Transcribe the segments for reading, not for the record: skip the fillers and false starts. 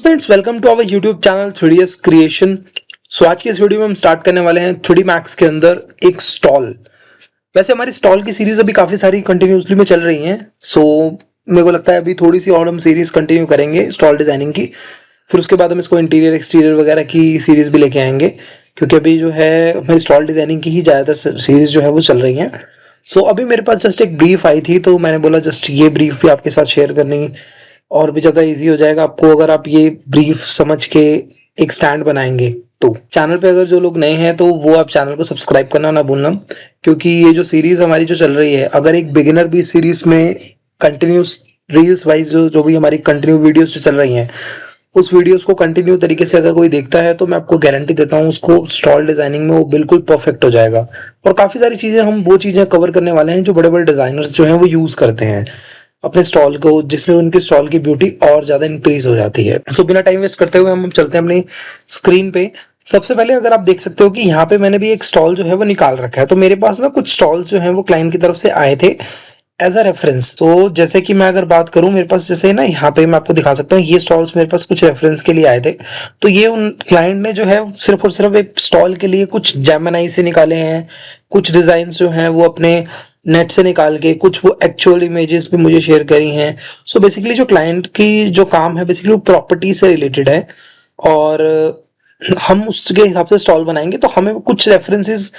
Friends, welcome to our YouTube channel 3ds creation. So आज की इस वीडियो में हम स्टार्ट करने वाले हैं 3D Max के अंदर एक स्टॉल। वैसे हमारी स्टॉल की सीरीज अभी काफ़ी सारी कंटिन्यूसली में चल रही हैं। सो मेरे को लगता है अभी थोड़ी सी और हम सीरीज कंटिन्यू करेंगे स्टॉल डिज़ाइनिंग की। फिर उसके बाद हम इसको इंटीरियर एक्सटीरियर वगैरह की सीरीज भी लेके आएंगे, क्योंकि अभी जो है हमारी स्टॉल डिज़ाइनिंग की ही ज़्यादातर सीरीज जो है वो चल रही हैं। सो अभी मेरे पास जस्ट एक ब्रीफ आई थी, तो मैंने बोला जस्ट ये ब्रीफ भी आपके साथ शेयर करनी और भी ज़्यादा इजी हो जाएगा आपको अगर आप ये ब्रीफ समझ के एक स्टैंड बनाएंगे। तो चैनल पे अगर जो लोग नए हैं तो वो आप चैनल को सब्सक्राइब करना ना भूलना, क्योंकि ये जो सीरीज़ हमारी जो चल रही है, अगर एक बिगिनर भी इस सीरीज़ में कंटिन्यूस रील्स वाइज जो भी हमारी कंटिन्यू वीडियोस जो चल रही हैं, उस वीडियोस को कंटिन्यू तरीके से अगर कोई देखता है तो मैं आपको गारंटी देता हूँ उसको स्टॉल डिज़ाइनिंग में वो बिल्कुल परफेक्ट हो जाएगा। और काफ़ी सारी चीज़ें हम वो चीज़ें कवर करने वाले हैं जो बड़े बड़े डिज़ाइनर्स जो हैं वो यूज़ करते हैं अपने स्टॉल को, जिससे उनके स्टॉल की ब्यूटी और ज़्यादा इंक्रीज हो जाती है। सो बिना टाइम वेस्ट करते हुए हम चलते हैं अपनी स्क्रीन पे। सबसे पहले अगर आप देख सकते हो कि यहाँ पे मैंने भी एक स्टॉल जो है वो निकाल रखा है। तो मेरे पास ना कुछ स्टॉल्स जो हैं वो क्लाइंट की तरफ से आए थे एज अ रेफरेंस। तो जैसे कि मैं अगर बात करूं, मेरे पास जैसे ना यहाँ पे मैं आपको दिखा सकता हूँ, ये स्टॉल्स मेरे पास कुछ रेफरेंस के लिए आए थे। तो ये उन क्लाइंट ने जो है सिर्फ और सिर्फ एक स्टॉल के लिए कुछ जेमिनी से निकाले हैं, कुछ डिजाइन जो हैं वो अपने नेट से निकाल के, कुछ वो एक्चुअल इमेजेस भी मुझे शेयर करी हैं। सो बेसिकली जो क्लाइंट की जो काम है बेसिकली वो प्रॉपर्टी से रिलेटेड है, और हम उसके हिसाब से स्टॉल बनाएंगे। तो हमें कुछ रेफरेंसेस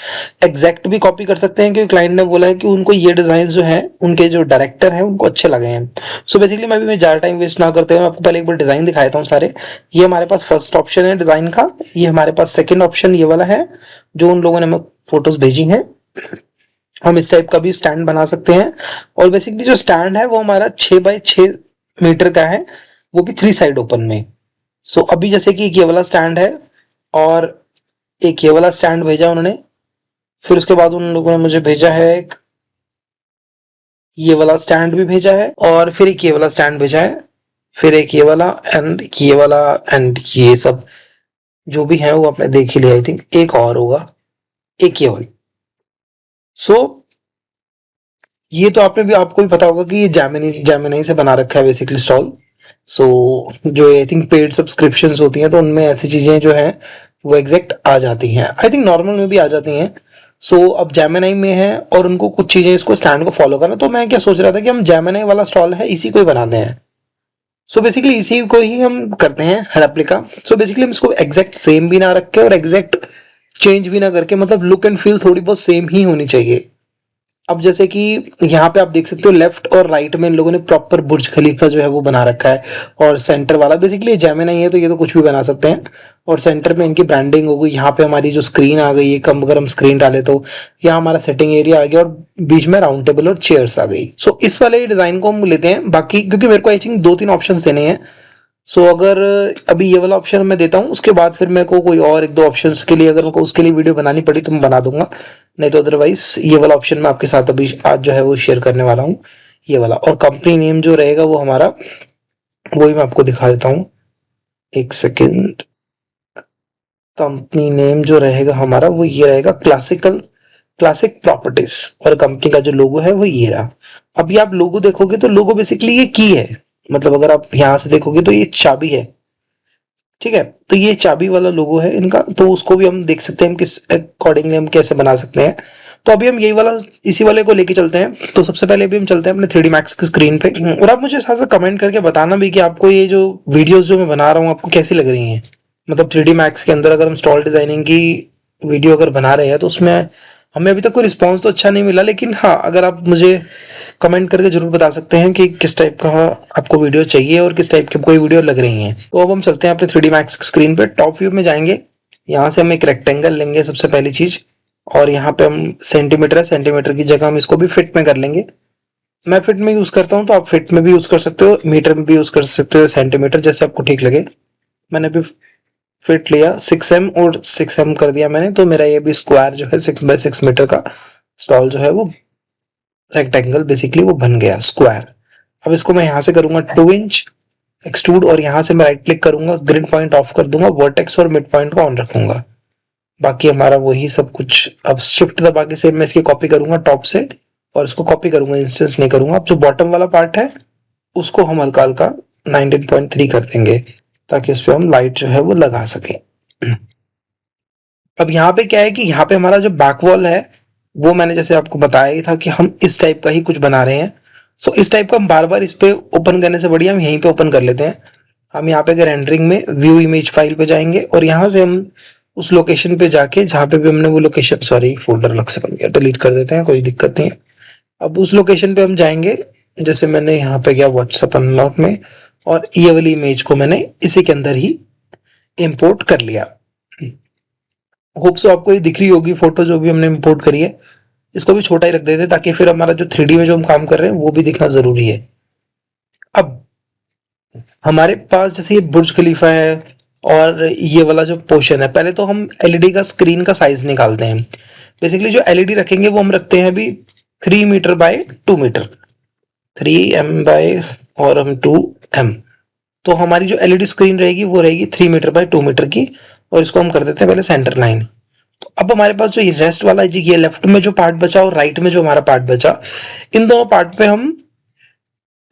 एग्जैक्ट भी कॉपी कर सकते हैं, क्योंकि क्लाइंट ने बोला है कि उनको ये डिजाइन जो है उनके जो डायरेक्टर हैं उनको अच्छे लगे हैं। सो बेसिकली मैं भी ज़्यादा टाइम वेस्ट ना करते हुए आपको पहले एक बार डिज़ाइन दिखा देता हूँ सारे। ये हमारे पास फर्स्ट ऑप्शन है डिज़ाइन का, ये हमारे पास सेकेंड ऑप्शन ये वाला है जो उन लोगों ने हमें फोटोज़ भेजी हैं। हम इस टाइप का भी स्टैंड बना सकते हैं, और बेसिकली जो स्टैंड है वो हमारा 6x6 मीटर का है, वो भी 3 साइड ओपन में। सो अभी जैसे कि ये वाला स्टैंड है और एक ये वाला स्टैंड भेजा उन्होंने, फिर उसके बाद उन लोगों ने मुझे भेजा है एक ये वाला स्टैंड भी भेजा है, और फिर एक ये वाला स्टैंड भेजा है, फिर एक ये वाला एंड ये वाला, एंड ये सब जो भी है वो आपने देख ही लिया। आई थिंक एक और होगा, एक ये वाला। सो ये तो आपने भी आपको भी पता होगा कि ये जेमिनी से बना रखा है बेसिकली स्टॉल। सो जो आई थिंक पेड सब्सक्रिप्शंस होती हैं तो उनमें ऐसी चीज़ें जो हैं वो एग्जैक्ट आ जाती हैं। आई थिंक नॉर्मल में भी आ जाती हैं। सो अब जेमिनी में है और उनको कुछ चीज़ें इसको स्टैंड को फॉलो करना, तो मैं क्या सोच रहा था कि हम जेमिनी वाला स्टॉल है इसी को ही बनाते हैं। सो बेसिकली इसी को ही हम करते हैं रेप्लिका। सो बेसिकली हम इसको एग्जैक्ट सेम भी ना रख के और एग्जैक्ट चेंज भी ना करके, मतलब लुक एंड फील थोड़ी बहुत सेम ही होनी चाहिए। अब जैसे कि यहाँ पे आप देख सकते हो लेफ्ट और राइट में इन लोगों ने प्रॉपर बुर्ज खलीफा जो है वो बना रखा है, और सेंटर वाला बेसिकली जेमिनी है तो ये तो कुछ भी बना सकते हैं। और सेंटर में इनकी ब्रांडिंग हो गई, यहाँ पे हमारी जो स्क्रीन आ गई है, कम अगर हम स्क्रीन डाले तो यहाँ हमारा सेटिंग एरिया आ गया, और बीच में राउंड टेबल और चेयर्स आ गई। सो इस वाले डिजाइन को हम लेते हैं बाकी, क्योंकि मेरे को आई थिंक 2-3 ऑप्शन देने हैं। सो अगर अभी ये वाला ऑप्शन मैं देता हूँ, उसके बाद फिर मेरे को कोई और 1-2 ऑप्शंस के लिए अगर मेरे को उसके लिए वीडियो बनानी पड़ी तो मैं बना दूंगा, नहीं तो अदरवाइज ये वाला ऑप्शन मैं आपके साथ अभी आज जो है वो शेयर करने वाला हूँ, ये वाला। और कंपनी नेम जो रहेगा वो हमारा, वही मैं आपको दिखा देता हूँ, एक सेकेंड। कंपनी नेम जो रहेगा हमारा वो ये रहेगा, क्लासिक प्रॉपर्टीज, और कंपनी का जो लोगो है वो ये रहा। अभी आप लोगो देखोगे तो लोगो बेसिकली ये की है, मतलब अगर आप यहाँ से देखोगे तो ये चाबी है, ठीक है। तो ये चाबी वाला लोगो है इनका, तो उसको भी हम देख सकते हैं हम किस अकॉर्डिंगली हम कैसे बना सकते हैं। तो अभी हम यही वाला इसी वाले को लेके चलते हैं। तो सबसे पहले अभी हम चलते हैं अपने 3D Max की स्क्रीन पे, और आप मुझे साथ साथ कमेंट करके बताना भी कि आपको ये जो वीडियोस जो मैं बना रहा हूँ आपको कैसी लग रही हैं। मतलब 3D Max के अंदर अगर हम स्टॉल डिजाइनिंग की वीडियो अगर बना रहे हैं तो उसमें हमें अभी तक कोई रिस्पॉन्स तो अच्छा नहीं मिला, लेकिन हाँ अगर आप मुझे कमेंट करके जरूर बता सकते हैं कि किस टाइप का आपको वीडियो चाहिए और किस टाइप की कोई वीडियो लग रही है। तो अब हम चलते हैं अपने 3D Max स्क्रीन पे, टॉप व्यू में जाएंगे। यहाँ से हम एक रेक्टेंगल लेंगे सबसे पहली चीज, और यहाँ पे हम सेंटीमीटर है, सेंटीमीटर की जगह हम इसको भी फिट में कर लेंगे। मैं फिट में यूज करता हूँ तो आप फिट में भी यूज कर सकते हो, मीटर में भी यूज कर सकते हो, सेंटीमीटर, जैसे आपको ठीक लगे। मैंने भी फिट लिया 6M और 6M कर दिया मैंने, तो मेरा ये भी स्क्वायर जो है 6x6 मीटर का स्टॉल जो है वो रेक्टेंगल बेसिकली वो बन गया स्क्वायर। अब इसको मैं यहाँ से करूंगा 2 इंच एक्सट्रूड, और यहाँ से मैं राइट क्लिक करूंगा, ग्रिड पॉइंट ऑफ कर दूंगा, वर्टेक्स और मिड पॉइंट को ऑन रखूंगा। बाकी हमारा वही सब कुछ। अब शिफ्ट दबा के से मैं इसकी कॉपी करूंगा टॉप से, और इसको कॉपी करूंगा, इंस्टेंस नहीं करूंगा। अब जो बॉटम वाला पार्ट है उसको हम हल्का हल्का 19.3 कर देंगे, ताकि इस पे हम लाइट जो है वो लगा सके। अब यहाँ पे क्या है कि यहाँ पे हमारा जो बैक वॉल है वो मैंने जैसे आपको बताया ही था कि हम इस टाइप का ही कुछ बना रहे हैं। सो इस टाइप का हम बार बार इस पे ओपन करने से बढ़िया हम यहीं पे ओपन कर लेते हैं। हम यहाँ पे अगर रेंडरिंग में व्यू इमेज फाइल पे जाएंगे और यहाँ से हम उस लोकेशन पे जाके जहाँ पे भी हमने वो लोकेशन, सॉरी फोल्डर अलग से बन गया, डिलीट कर देते हैं, कोई दिक्कत नहीं है। अब उस लोकेशन पे हम जाएंगे, जैसे मैंने यहाँ पे गया व्हाट्सएप अनलॉक में और ये वाली इमेज को मैंने इसी के अंदर ही इंपोर्ट कर लिया। होप सो आपको ये दिख रही होगी फोटो जो भी हमने इंपोर्ट करी है। इसको भी छोटा ही रख देते हैं ताकि फिर हमारा जो 3D में जो हम काम कर रहे हैं वो भी दिखना जरूरी है। अब हमारे पास जैसे ये बुर्ज खलीफा है और ये वाला जो पोर्शन है, पहले तो हम एलईडी का स्क्रीन का साइज निकालते हैं। बेसिकली जो एलईडी रखेंगे वो हम रखते हैं अभी 3 metre by 2 metre, 3 m by और हम 2 m। तो हमारी जो एलईडी स्क्रीन रहेगी वो रहेगी 3 मीटर बाय 2 मीटर की, और इसको हम कर देते हैं पहले सेंटर लाइन। तो अब हमारे पास जो रेस्ट वाला जी, ये लेफ्ट में जो पार्ट बचा और राइट में जो हमारा पार्ट बचा, इन दोनों पार्ट पे हम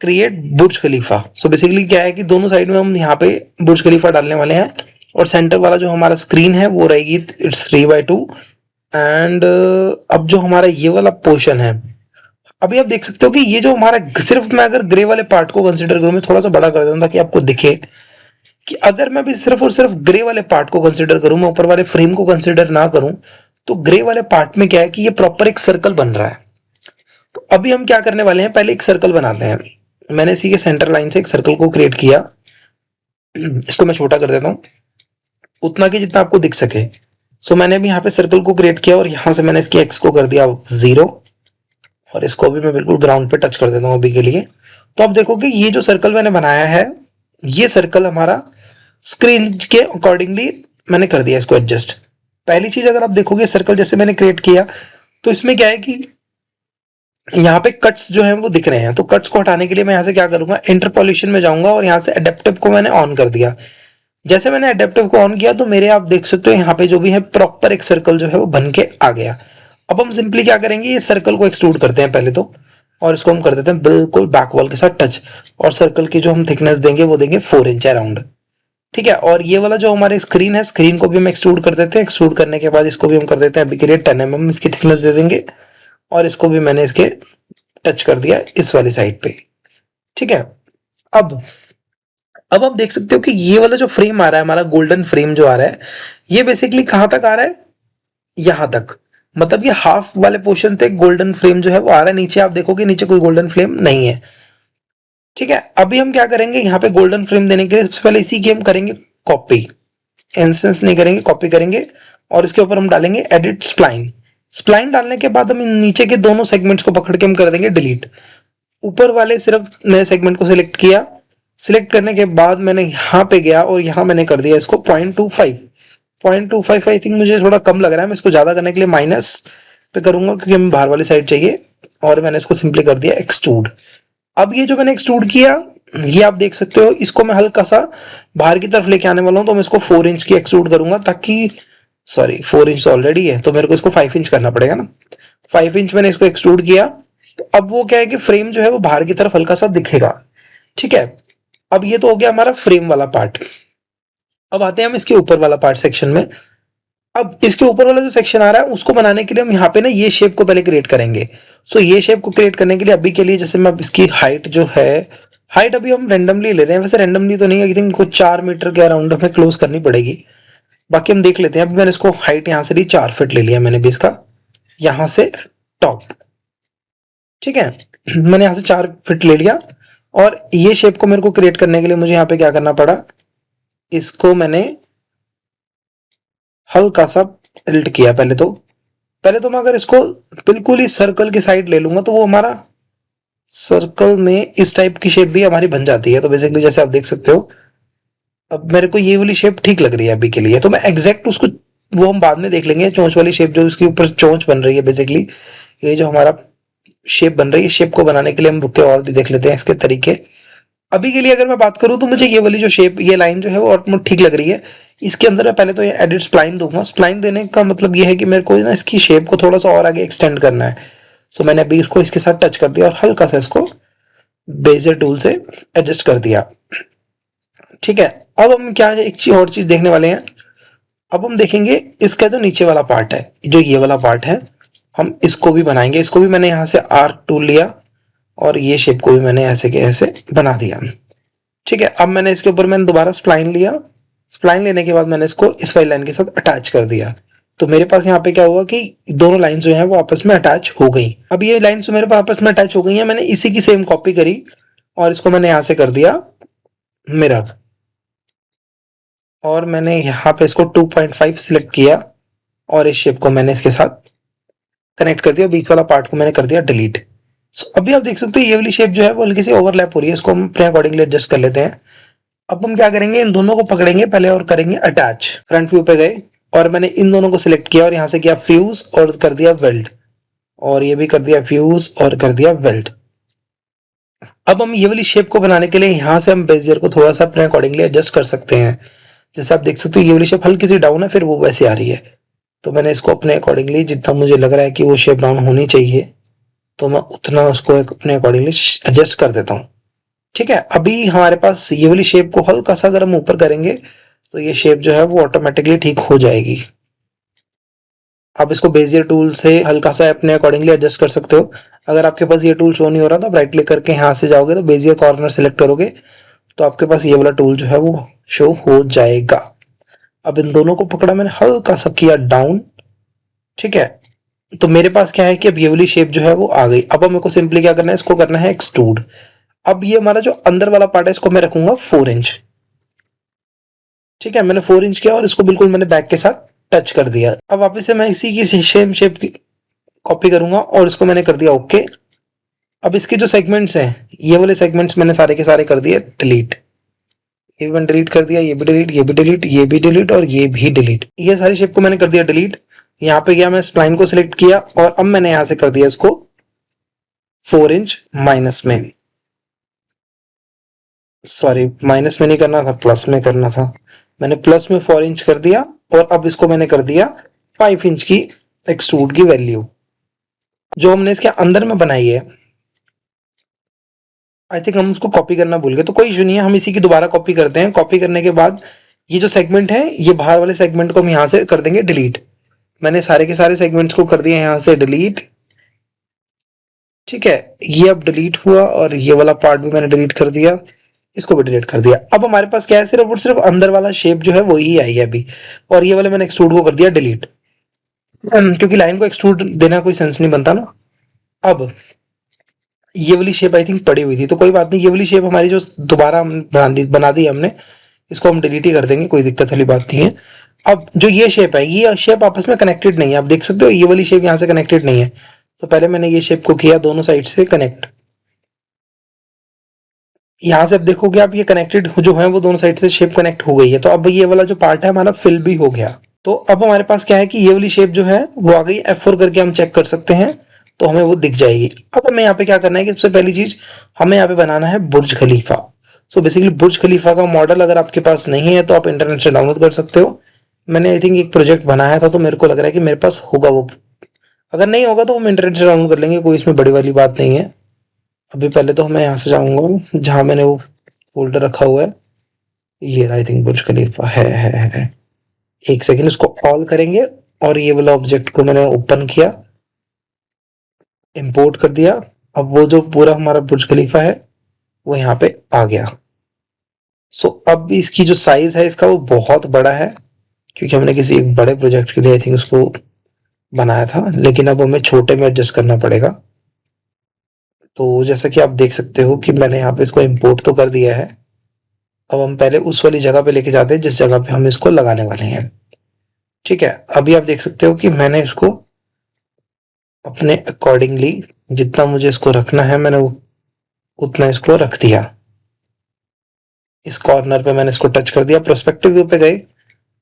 क्रिएट बुर्ज खलीफा। सो बेसिकली क्या है कि दोनों साइड में हम यहाँ पे बुर्ज खलीफा डालने वाले हैं, और सेंटर वाला जो हमारा स्क्रीन है वो रहेगी इट्स 3/2। एंड अब जो हमारा ये वाला पोर्शन है, अभी आप देख सकते हो कि ये जो हमारा, सिर्फ मैं अगर ग्रे वाले पार्ट को कंसिडर करूं, मैं थोड़ा सा बड़ा कर देता हूं ताकि आपको दिखे कि अगर मैं भी सिर्फ और सिर्फ ग्रे वाले पार्ट को कंसिडर करूं, मैं ऊपर वाले फ्रेम को कंसिडर ना करूं, तो ग्रे वाले पार्ट में क्या है कि ये प्रॉपर एक सर्कल बन रहा है। तो अभी हम क्या करने वाले हैं, पहले एक सर्कल बनाते हैं। मैंने इसी के सेंटर लाइन से एक सर्कल को क्रिएट किया। इसको मैं छोटा कर देता हूं उतना कि जितना आपको दिख सके। सो मैंने अभी यहाँ पे सर्कल को क्रिएट किया और यहाँ से मैंने इसकी एक्स को कर दिया 0, और इसको भी मैं बिल्कुल ग्राउंड पे टच कर देता हूँ अभी के लिए। तो आप देखो कि ये जो सर्कल मैंने बनाया है, ये सर्कल हमारा स्क्रीन के अकॉर्डिंगली मैंने कर दिया इसको एडजस्ट। पहली चीज अगर आप देखोगे सर्कल जैसे मैंने क्रिएट किया, तो इसमें क्या है कि यहाँ पे कट्स जो हैं वो दिख रहे हैं। तो कट्स को हटाने के लिए मैं यहाँ से क्या करूंगा, इंटरपोलेशन में जाऊंगा और यहाँ से एडेप्टिव को मैंने ऑन कर दिया। जैसे मैंने एडेप्टिव को ऑन किया तो मेरे आप देख सकते हो यहाँ पे जो भी है प्रॉपर एक सर्कल जो है वो बन के आ गया। अब हम सिंपली क्या करेंगे, ये सर्कल को एक्सट्रूड करते हैं पहले तो, और इसको हम कर देते हैं बिल्कुल बैक वॉल के साथ टच, और सर्कल की जो हम थिकनेस देंगे वो देंगे 4 इंच अराउंड। ठीक है, और ये वाला जो हमारे स्क्रीन है, स्क्रीन को भी हम एक्सट्रूड कर देते हैं। एक्सट्रूड करने के बाद इसको भी हम कर देते हैं अभी के लिए 10 mm इसकी थिकनेस दे देंगे, और इसको भी मैंने इसके टच कर दिया इस वाली साइड पे। ठीक है, अब आप देख सकते हो कि ये वाला जो फ्रेम आ रहा है, हमारा गोल्डन फ्रेम जो आ रहा है, ये बेसिकली कहां तक आ रहा है, यहां तक। मतलब ये हाफ वाले पोर्शन तक गोल्डन फ्रेम जो है वो आ रहा है। नीचे आप देखोगे नीचे कोई गोल्डन फ्रेम नहीं है। ठीक है, अभी हम क्या करेंगे, यहाँ पे गोल्डन फ्रेम देने के लिए सबसे पहले इसी की हम करेंगे कॉपी, इंस्टेंस नहीं करेंगे, कॉपी करेंगे, और इसके ऊपर हम डालेंगे एडिट स्प्लाइन। स्प्लाइन डालने के बाद हम इन नीचे के दोनों सेगमेंट्स को पकड़ के हम कर देंगे डिलीट। ऊपर वाले सिर्फ नए सेगमेंट को सिलेक्ट किया। सिलेक्ट करने के बाद मैंने यहाँ पे गया और यहाँ मैंने कर दिया इसको 0.25 आई थिंक मुझे थोड़ा कम लग रहा है। मैं इसको ज्यादा करने के लिए माइनस पे करूंगा क्योंकि हमें बाहर वाली साइड चाहिए, और मैंने इसको सिंपली कर दिया एक्सट्रूड। अब ये जो मैंने एक्सट्रूड किया, ये आप देख सकते हो, इसको मैं हल्का सा बाहर की तरफ लेके आने वाला हूं। तो मैं इसको 4 इंच की एक्सट्रूड करूंगा, ताकि सॉरी 4 इंच ऑलरेडी है तो मेरे को इसको 5 इंच करना पड़ेगा ना। 5 इंच मैंने इसको एक्सट्रूड किया। तो अब वो क्या है कि फ्रेम जो है वो बाहर की तरफ हल्का सा दिखेगा। ठीक है, अब ये तो हो गया हमारा फ्रेम वाला पार्ट। अब आते हैं हम इसके ऊपर वाला पार्ट सेक्शन में। अब इसके ऊपर वाला जो सेक्शन आ रहा है उसको बनाने के लिए हम यहाँ पे ना ये शेप को पहले क्रिएट करेंगे। सो ये शेप को क्रिएट करने के लिए अभी के लिए जैसे मैं इसकी हाइट जो है, हाइट अभी हम रेंडमली ले रहे हैं। वैसे रेंडमली तो नहीं, आई थिंक कुछ 4 मीटर के अराउंड हमें क्लोज करनी पड़ेगी, बाकी हम देख लेते हैं। अभी मैंने इसको हाइट यहाँ से ली 4 फीट ले लिया मैंने भी इसका, यहाँ से टॉप। ठीक है, मैंने यहाँ से 4 फीट ले लिया, और ये शेप को मेरे को क्रिएट करने के लिए मुझे यहाँ पे क्या करना पड़ा, इसको मैंने हल्का सा टिल्ट किया। पहले तो मैं अगर इसको बिल्कुल ही सर्कल की साइड ले लूंगा तो वो हमारा सर्कल में इस टाइप की शेप भी हमारी बन जाती है। तो बेसिकली जैसे आप देख सकते हो, अब मेरे को ये वाली शेप ठीक लग रही है अभी के लिए। तो मैं एग्जैक्ट उसको, वो हम बाद में देख लेंगे। चोंच वाली शेप जो इसके ऊपर चोंच बन रही है, बेसिकली ये जो हमारा शेप बन रही है, शेप को बनाने के लिए हम रुक के और भी देख लेते हैं इसके तरीके। अभी के लिए अगर मैं बात करूं तो मुझे ये वाली जो शेप, ये लाइन जो है वो ऑलमोस्ट ठीक लग रही है। इसके अंदर मैं पहले तो ये एडिट स्प्लाइन दूंगा। स्प्लाइन देने का मतलब ये है कि मेरे को ना इसकी शेप को थोड़ा सा और आगे एक्सटेंड करना है। सो मैंने अभी इसको इसके साथ टच कर दिया और हल्का सा इसको बेजर टूल से एडजस्ट कर दिया। ठीक है, अब हम क्या है, एक चीज और चीज देखने वाले हैं। अब हम देखेंगे इसका जो नीचे वाला पार्ट है, जो ये वाला पार्ट है, हम इसको भी बनाएंगे। इसको भी मैंने यहाँ से आर्क टूल लिया और ये शेप को भी मैंने ऐसे के ऐसे बना दिया। ठीक है, अब मैंने इसके ऊपर मैंने दोबारा स्प्लाइन लिया। स्प्लाइन लेने के बाद मैंने इसको इस वाली लाइन के साथ अटैच कर दिया। तो मेरे पास यहाँ पे क्या हुआ कि दोनों लाइन जो है वो आपस में अटैच हो गई। अब ये लाइन जो मेरे पास आपस में अटैच हो गई है, मैंने इसी की सेम कॉपी करी और इसको मैंने यहाँ से कर दिया मिरर, और मैंने यहाँ पे इसको 2.5 सिलेक्ट किया और इस शेप को मैंने इसके साथ कनेक्ट कर दिया। बीच वाला पार्ट को मैंने कर दिया डिलीट। सो अभी आप देख सकते हो ये वाली शेप जो है वो हल्की सी ओवरलैप हो रही है, इसको हम अपने अकॉर्डिंगली एडजस्ट कर लेते हैं। अब हम क्या करेंगे, इन दोनों को पकड़ेंगे पहले और करेंगे अटैच। फ्रंट व्यू पे गए और मैंने इन दोनों को सिलेक्ट किया और यहाँ से किया फ्यूज और कर दिया वेल्ड, और ये भी कर दिया फ्यूज और कर दिया वेल्ड। अब हम ये वाली शेप को बनाने के लिए यहाँ से हम बेजियर को थोड़ा सा अपने अकॉर्डिंगली एडजस्ट कर सकते हैं। जैसे आप देख सकते हो ये वाली शेप हल्की सी डाउन है, फिर वो वैसे आ रही है। तो मैंने इसको अपने अकॉर्डिंगली जितना मुझे लग रहा है कि वो शेप डाउन होनी चाहिए, तो मैं उतना उसको अपने अकॉर्डिंगली एडजस्ट कर देता हूँ। ठीक है, अभी हमारे पास ये वाली शेप को हल्का सा अगर हम ऊपर करेंगे तो ये शेप जो है वो ऑटोमेटिकली ठीक हो जाएगी। आप इसको बेजियर टूल से हल्का सा अपने अकॉर्डिंगली एडजस्ट कर सकते हो। अगर आपके पास ये टूल शो नहीं हो रहा तो आप राइट क्लिक करके यहाँ से जाओगे तो बेजियर कॉर्नर सेलेक्ट करोगे तो आपके पास ये वाला टूल जो है वो शो हो जाएगा। अब इन दोनों को पकड़ा मैंने, हल्का सा किया डाउन। ठीक है, तो मेरे पास क्या है कि अब ये वाली शेप जो है वो आ गई। अब मेरे को सिंपली क्या करना है, इसको करना है एक्सट्रूड। अब ये हमारा जो अंदर वाला पार्ट है इसको मैं रखूंगा 4 इंच। ठीक है, मैंने 4 इंच किया और इसको बिल्कुल मैंने बैक के साथ टच कर दिया। अब वापस से मैं इसी की सेम शेप की कॉपी करूंगा और इसको मैंने कर दिया ओके। अब इसके जो सेगमेंट्स हैं, ये वाले सेगमेंट्स मैंने सारे के सारे कर दिए डिलीट। ये भी मैंने डिलीट कर दिया, ये भी डिलीट, ये भी डिलीट, ये भी डिलीट और ये भी डिलीट। ये सारी शेप को मैंने कर दिया डिलीट। यहाँ पे गया, मैं स्प्लाइन को सिलेक्ट किया और अब मैंने यहां से कर दिया इसको 4 इंच माइनस में, सॉरी माइनस में नहीं करना था, प्लस में करना था। मैंने प्लस में 4 इंच कर दिया और अब इसको मैंने कर दिया 5 इंच की एक्सट्रूड की वैल्यू जो हमने इसके अंदर में बनाई है। आई थिंक हम उसको कॉपी करना भूल गए, तो कोई इशू नहीं है, हम इसी की दोबारा कॉपी करते हैं। कॉपी करने के बाद ये जो सेगमेंट है, ये बाहर वाले सेगमेंट को हम यहाँ से कर देंगे डिलीट। मैंने सारे के सारे सेगमेंट्स को कर दिया यहाँ से डिलीट। ठीक है, ये अब डिलीट हुआ और ये वाला पार्ट भी मैंने डिलीट कर दिया, इसको भी डिलीट कर दिया। अब हमारे पास क्या है, सिर्फ और सिर्फ अंदर वाला शेप जो है वो ही आई है अभी, और ये वाले मैंने एक्सट्रूड को कर दिया डिलीट, क्योंकि लाइन को एक्सट्रूड देना कोई सेंस नहीं बनता ना। अब ये वाली शेप आई थिंक पड़ी हुई थी, तो कोई बात नहीं, ये वाली शेप हमारी जो दोबारा बना दी हमने, इसको हम डिलीट ही कर देंगे, कोई दिक्कत वाली बात नहीं है। अब जो ये शेप है, ये शेप आपस में कनेक्टेड नहीं है। आप देख सकते हो ये वाली शेप यहाँ से कनेक्टेड नहीं है, तो पहले मैंने ये शेप को किया दोनों साइड से कनेक्ट। यहाँ से अब देखोगे आप, ये कनेक्टेड जो है वो दोनों साइड से शेप कनेक्ट हो गई है। तो अब ये वाला जो पार्ट है हमारा फिल भी हो गया। तो अब हमारे पास क्या है कि ये वाली शेप जो है वो आ गई। F4 करके हम चेक कर सकते हैं तो हमें वो दिख जाएगी। अब हमें यहाँ पे क्या करना है कि सबसे पहली चीज हमें यहाँ पे बनाना है बुर्ज खलीफा। सो बेसिकली बुर्ज खलीफा का मॉडल अगर आपके पास नहीं है तो आप इंटरनेट से डाउनलोड कर सकते हो। मैंने आई थिंक एक प्रोजेक्ट बनाया था तो मेरे को लग रहा है कि मेरे पास होगा वो। अगर नहीं होगा तो हम इंटरनेट से डाउनलोड कर लेंगे, कोई इसमें बड़ी वाली बात नहीं है। अभी पहले तो मैं यहाँ से जाऊंगा जहां मैंने वो फोल्डर रखा हुआ है, ये आई थिंक बुर्ज खलीफा है। एक सेकेंड, इसको ऑल करेंगे और ये वाला ऑब्जेक्ट को मैंने ओपन किया, इंपोर्ट कर दिया। अब वो जो पूरा हमारा बुर्ज खलीफा है वो यहाँ पे आ गया। सो अब इसकी जो साइज है इसका वो बहुत बड़ा है, क्योंकि हमने किसी एक बड़े प्रोजेक्ट के लिए आई थिंक उसको बनाया था, लेकिन अब हमें छोटे में एडजस्ट करना पड़ेगा। तो जैसा कि आप देख सकते हो कि मैंने यहाँ पे इसको इंपोर्ट तो कर दिया है। अब हम पहले उस वाली जगह पे लेके जाते हैं जिस जगह पे हम इसको लगाने वाले हैं। ठीक है, अभी आप देख सकते हो कि मैंने इसको अपने अकॉर्डिंगली जितना मुझे इसको रखना है मैंने उतना इसको रख दिया। इस कॉर्नर पे मैंने इसको टच कर दिया, पर्सपेक्टिव व्यू पे गए।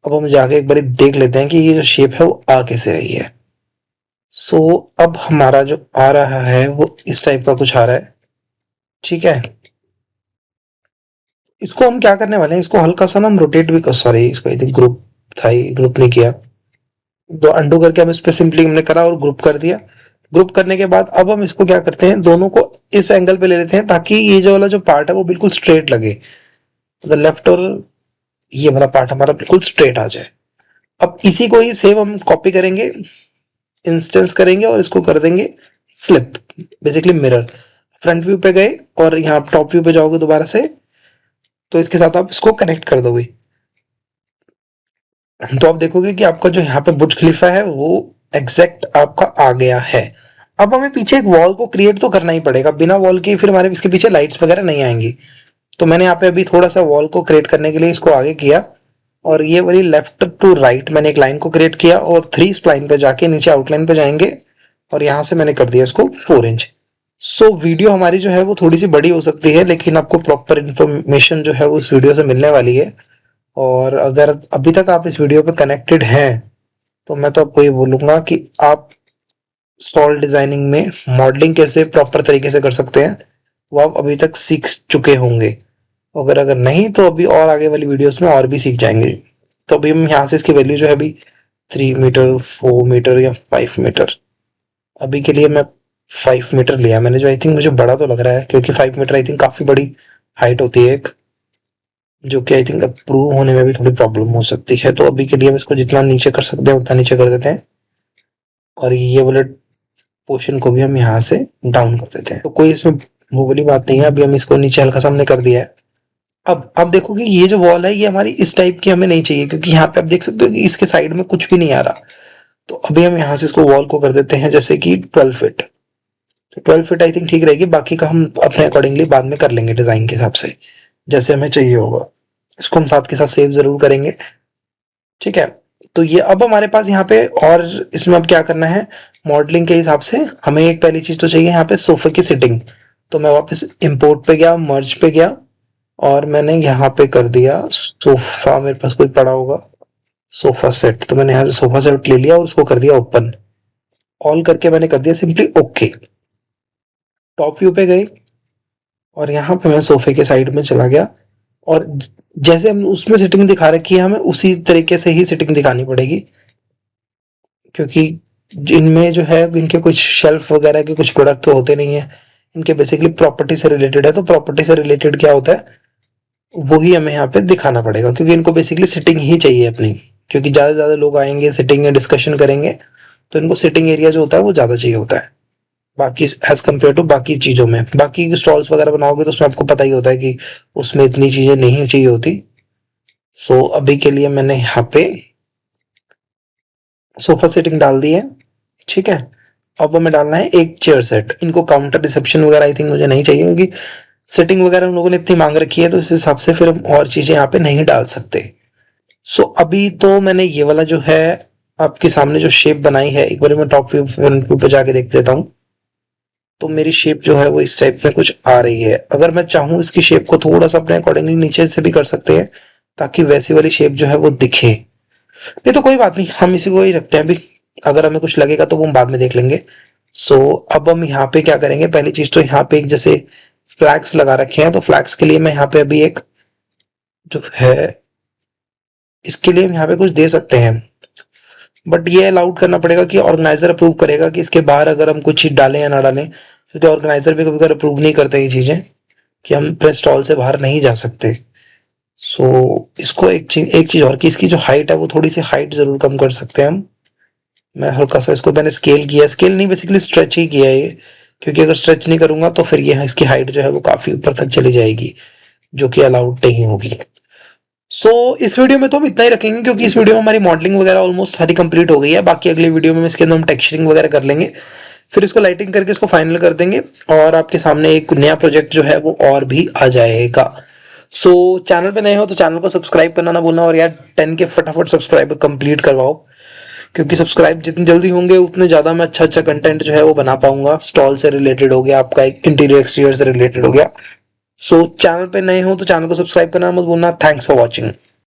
अब हम जाके एक बार देख लेते हैं कि ये जो शेप है वो आ कैसे रही है। सो अब हमारा जो आ रहा है वो इस टाइप का कुछ आ रहा है। ठीक है, इसको हम क्या करने वाले हैं, इसको हल्का सा ना हम रोटेट भी कर, सॉरी इसको आई थिंक ग्रुप था, ग्रुप नहीं किया, तो अंडू करके हम इस पे सिंपली हमने करा और ग्रुप कर दिया। ग्रुप करने के बाद अब हम इसको क्या करते हैं, दोनों को इस एंगल पे ले लेते हैं ताकि ये जो वाला जो पार्ट है वो बिल्कुल स्ट्रेट लगे। द लेफ्ट और ये वाला पार्ट हमारा बिल्कुल स्ट्रेट आ जाए। अब इसी को ही सेम हम कॉपी करेंगे, इंस्टेंस करेंगे और इसको कर देंगे flip, basically mirror. Front view पे गए और यहाँ टॉप व्यू पे जाओगे दोबारा से, तो इसके साथ आप इसको कनेक्ट कर दोगे। तो आप देखोगे कि आपका जो यहाँ पे बुर्ज खलीफा है वो एग्जैक्ट आपका आ गया है। अब हमें पीछे एक वॉल को क्रिएट तो करना ही पड़ेगा, बिना वॉल के फिर हमारे इसके पीछे लाइट्स वगैरह नहीं आएंगी। तो मैंने यहाँ पे अभी थोड़ा सा वॉल को क्रिएट करने के लिए इसको आगे किया, और ये वाली लेफ्ट टू राइट मैंने एक लाइन को क्रिएट किया, और 3 स्प्लाइन पे जाके नीचे आउटलाइन पे जाएंगे, और यहाँ से मैंने कर दिया इसको 4 इंच। सो वीडियो हमारी जो है वो थोड़ी सी बड़ी हो सकती है, लेकिन आपको प्रॉपर इन्फॉर्मेशन जो है वो इस वीडियो से मिलने वाली है। और अगर अभी तक आप इस वीडियो पे कनेक्टेड हैं तो मैं तो आपको ये बोलूंगा कि आप स्टॉल डिजाइनिंग में मॉडलिंग कैसे प्रॉपर तरीके से कर सकते हैं वो आप अभी तक सीख चुके होंगे। अगर नहीं तो अभी और आगे वाली वीडियोस में और भी सीख जाएंगे। तो अभी हम यहाँ से इसकी वैल्यू जो है अभी 3 मीटर, 4 मीटर या 5 मीटर, अभी के लिए मैं 5 मीटर लिया मैंने, जो आई थिंक मुझे बड़ा तो लग रहा है, क्योंकि 5 मीटर आई थिंक काफी बड़ी हाइट होती है एक, जो कि आई थिंक अप्रूव होने में भी थोड़ी प्रॉब्लम हो सकती है। तो अभी के लिए हम इसको जितना नीचे कर सकते हैं उतना नीचे कर देते हैं, और ये वाले पोर्शन को भी हम यहाँ से डाउन कर देते हैं। तो कोई इसमें वो वाली बात नहीं है। अभी हम इसको नीचे हल्का सा हमने कर दिया है। अब देखो कि ये जो वॉल है ये हमारी इस टाइप की हमें नहीं चाहिए, क्योंकि यहाँ पे आप देख सकते हो कि इसके साइड में कुछ भी नहीं आ रहा। तो अभी हम यहाँ से इसको वॉल को कर देते हैं जैसे कि 12 फीट। तो 12 फीट आई थिंक ठीक रहेगी, बाकी का हम अपने अकॉर्डिंगली बाद में कर लेंगे डिजाइन के हिसाब से जैसे हमें चाहिए होगा। इसको हम साथ के साथ सेव जरूर करेंगे, ठीक है। तो ये अब हमारे पास यहाँ पे, और इसमें अब क्या करना है मॉडलिंग के हिसाब से, हमें एक पहली चीज तो चाहिए यहाँ पे सोफे की सिटिंग। तो मैं वापस इंपोर्ट पे गया, मर्ज पे गया, और मैंने यहाँ पे कर दिया सोफा, मेरे पास कोई पड़ा होगा सोफा सेट, तो मैंने यहाँ से सोफा सेट ले लिया और उसको कर दिया ओपन। ऑल करके मैंने कर दिया सिंपली ओके। टॉप व्यू पे गए और यहाँ पे मैं सोफे के साइड में चला गया, और जैसे हम उसमें सेटिंग दिखा रखी है हमें उसी तरीके से ही सेटिंग दिखानी पड़ेगी, क्योंकि इनमें जो है इनके कुछ शेल्फ वगैरह के कुछ प्रोडक्ट तो होते नहीं है, इनके बेसिकली प्रॉपर्टी से रिलेटेड है। तो प्रॉपर्टी से रिलेटेड क्या होता है वही हमें यहाँ पे दिखाना पड़ेगा, क्योंकि इनको बेसिकली सिटिंग ही चाहिए अपनी, क्योंकि ज्यादा से ज्यादा लोग आएंगे सिटिंग में डिस्कशन करेंगे, तो इनको सिटिंग एरिया जो होता है वो ज्यादा चाहिए होता है बाकी एज कम्पेयर टू बाकी चीजों में। बाकी स्टॉल्स वगैरह बनाओगे तो उसमें आपको पता ही होता है कि उसमें इतनी चीजें नहीं चाहिए होती। सो अभी के लिए मैंने यहाँ पे सोफा सेटिंग डाल दी है, ठीक है। अब हमें डालना है एक चेयर सेट। इनको काउंटर रिसेप्शन वगैरह आई थिंक मुझे नहीं चाहिए, क्योंकि सेटिंग वगैरह उन लोगों ने इतनी मांग रखी है, तो इस हिसाब से फिर हम और चीजें यहाँ पे नहीं डाल सकते। सो अभी तो मैंने ये वाला जो है आपके सामने जो शेप बनाई है, एक बार मैं टॉप व्यू पे जाके देख देता हूँ। तो मेरी शेप जो है वो इस टाइप में कुछ आ रही है। अगर मैं चाहूँ इसकी शेप को थोड़ा सा अपने अकॉर्डिंगली नीचे से भी कर सकते हैं, ताकि वैसी वाली शेप जो है वो दिखे। नहीं तो कोई बात नहीं, हम इसी को ही रखते हैं अभी, अगर हमें कुछ लगेगा तो वो हम बाद में देख लेंगे। सो अब हम यहाँ पे क्या करेंगे, पहली चीज तो यहाँ पे एक जैसे फ्लैग्स लगा रखे हैं, तो फ्लैग्स के लिए मैं यहाँ पे अभी एक जो है इसके लिए हम यहाँ पे कुछ दे सकते हैं, बट ये अलाउड करना पड़ेगा कि ऑर्गेनाइजर अप्रूव करेगा कि इसके बाहर अगर हम कुछ चीज डालें या ना डालें, क्योंकि ऑर्गेनाइजर भी कभी कभी अप्रूव नहीं करते ये चीजें कि हम अपने स्टॉल से बाहर नहीं जा सकते। सो इसको एक चीज और कि इसकी जो हाइट है वो थोड़ी सी हाइट जरूर कम कर सकते हैं हम। मैं हल्का सा इसको मैंने स्केल किया, स्केल नहीं बेसिकली स्ट्रेच ही किया है ये, क्योंकि अगर स्ट्रेच नहीं करूंगा तो फिर ये इसकी हाइट जो है वो काफी ऊपर तक चली जाएगी, जो कि अलाउड नहीं होगी। सो इस वीडियो में तो हम इतना ही रखेंगे, क्योंकि इस वीडियो में हमारी मॉडलिंग वगैरह ऑलमोस्ट सारी कंप्लीट हो गई है। बाकी अगले वीडियो में इसके अंदर हम टेक्सचरिंग वगैरह कर लेंगे, फिर इसको लाइटिंग करके इसको फाइनल कर देंगे, और आपके सामने एक नया प्रोजेक्ट जो है वो और भी आ जाएगा। सो चैनल पे नए हो तो चैनल को सब्सक्राइब करना ना भूलना, और यार 10 के फटाफट सब्सक्राइबर कंप्लीट करवाओ, क्योंकि सब्सक्राइब जितनी जल्दी होंगे उतने ज्यादा मैं अच्छा अच्छा कंटेंट जो है वो बना पाऊंगा। स्टॉल से रिलेटेड हो गया, आपका एक इंटीरियर एक्सटीरियर से रिलेटेड हो गया। सो चैनल पे नए हो तो चैनल को सब्सक्राइब करना मत भूलना। Thanks for watching.